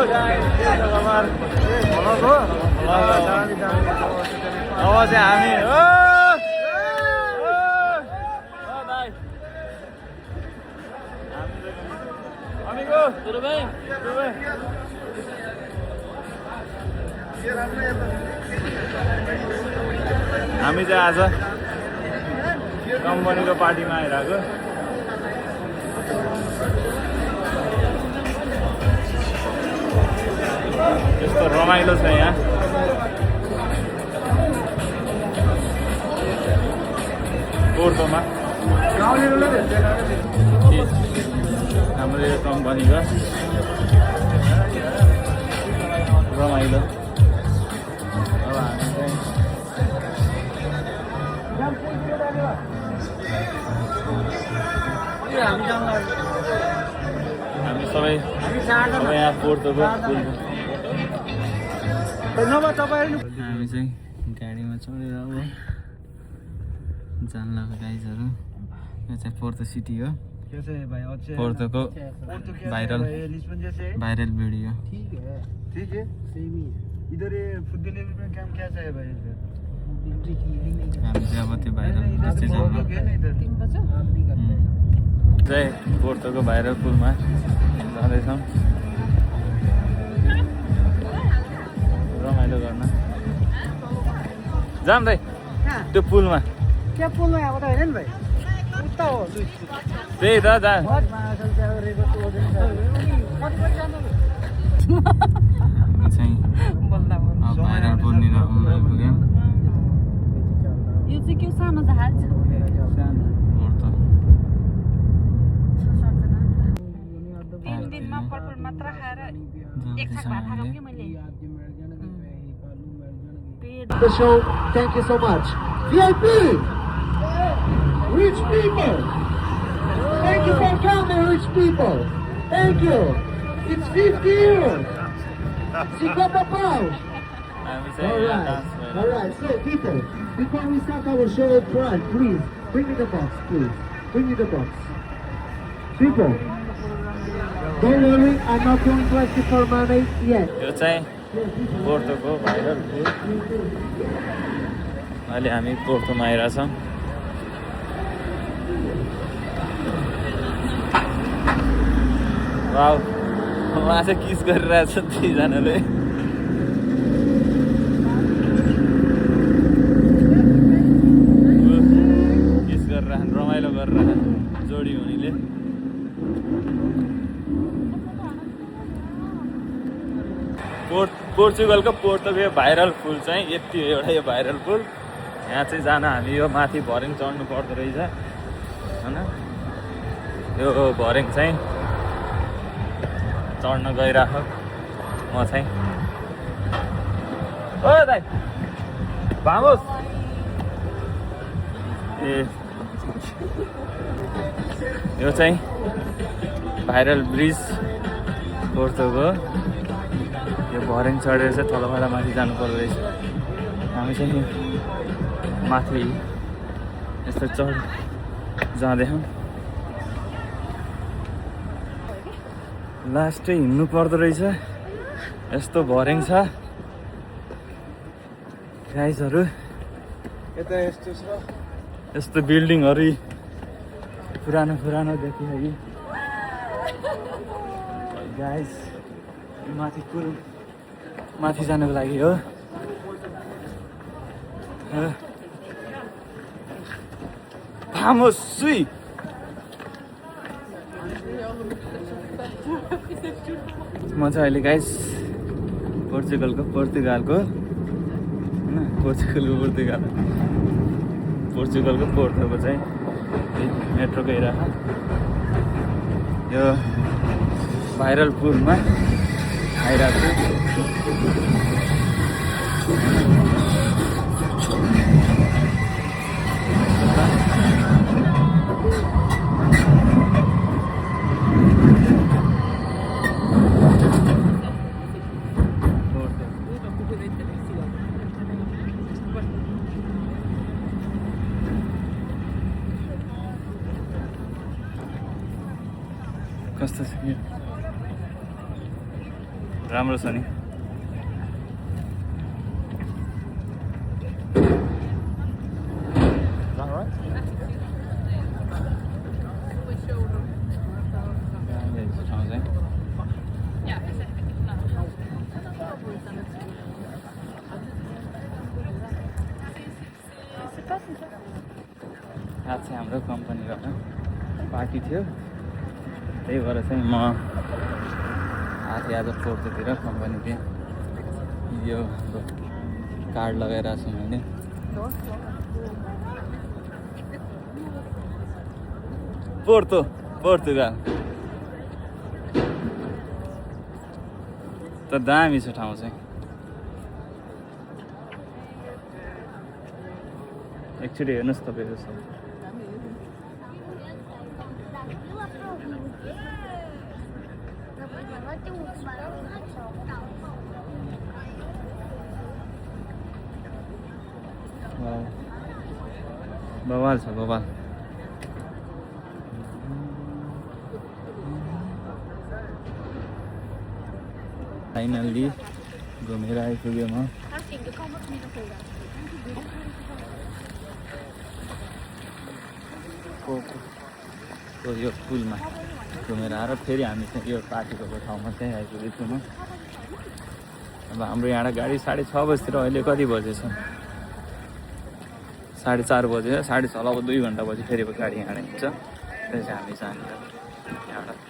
हामी हामी चाहिँ आज कम्पनीको पार्टीमा आइरहेको यस्तो रमाइलो छ यहाँ पोर्टोमा हाम्रो यो कम्पनीको रमाइलो अब हामी सबै यहाँ पोर्टोको हामी चाहिँ गाडीमा चढेर अब जान लाग्यो गाइजहरू यो चाहिँ पोर्टो सिटी हो पोर्टोको भाइरल भिडियो ठीक है सेम ही इधर ये फूड डिलीवरी में काम क्या है भाई इधर हामी चाहिँ अब त्यो भाइरल जस्तै जानु चाहिँ पोर्टोको भाइरल पुलमा जाँदैछौँ रमाइलो गर्न जाम दाइ त्यो पुलमा क्या पुलमा यहाँबाट होइन नि भाइ उता हो त्यही त जा चाहिँ भाइरल पुलनिर पुग्यौँ यो चाहिँ के सानो जहाज पोर्टो 3 दिनमा पर्पल मात्र खाएर एक छाक भात खाएको कि मैले The show, thank you so much. VIP, rich people, thank you for coming, rich people. Thank you. It's 50 euros. Sikapa Pausch. All right. So people, before we start our show, right, please bring me the box, please. Bring me the box. People, don't worry, I'm not going to ask you for money yet. यो चाहिँ पोर्टोको viral पुल अहिले हामी पोर्टोमा आइरहेछौँ wow उहाँ चाहिँ kiss गरिरहेछ दुईजनाले kiss गरिरहन् रमाइलो गरिरहन् जोडी हुनेले पोर्चुगलको पोर्टोको यो भाइरल पुल चाहिँ यति हो एउटा यो भाइरल पुल यहाँ चाहिँ जान हामी यो माथि भर्याङ चढ्नु पर्दो रहेछ होइन यो भर्याङ चाहिँ चढ्न गइराख म चाहिँ ओ दाइ भामोस् ए यो चाहिँ भाइरल ब्रिज पोर्टोको यो भर्याङ चढेर चाहिँ तलबाट माथि जानु पर्दो रहेछ हामी चाहिँ माथि यस्तो जाँदैछौँ लास्टै हिँड्नु पर्दो रहेछ यस्तो भर्याङ छ गाइजहरू यस्तो बिल्डिङहरू पुरानो देखियो कि गाइज माथि पुल माथि जानुको लागि हो Vamos, sui! म चाहिँ अहिले गाइस पोर्चुगलको पोर्तुगालको पोर्टोको चाहिँ मेट्रो गइरहेको यो भाइरल पुलमा आइरहेको कस्तो छ यो राम्रो छ नि। आज चाहिँ हाम्रो कम्पनीबाट पार्टी थियो, त्यही भएर चाहिँ म आज 4तिर कम्पनीले यो कार्ड लगाइरहेको छु मैले। पोर्तुगाल त दामी छ ठाउँ चाहिँ। एकचोटि हेर्नुहोस् तपाईँको छ। बवाल छ बवाल। फाइनल्ली घुमेर आइपुग्यो म। यो पुलमा घुमेर आएर फेरि हामी चाहिँ यो पार्टीको ठाउँमा चाहिँ आइपुगेको छु म। अब हाम्रो यहाँ गाडी 6:30 बजीतिर, अहिले कति बजेछ? 4:30 बजे। 6:30 अब 2 घन्टा पछि फेरि गाडी यहाँ हिँड्छ। त्यसपछि हामी जान्छ यहाँबाट।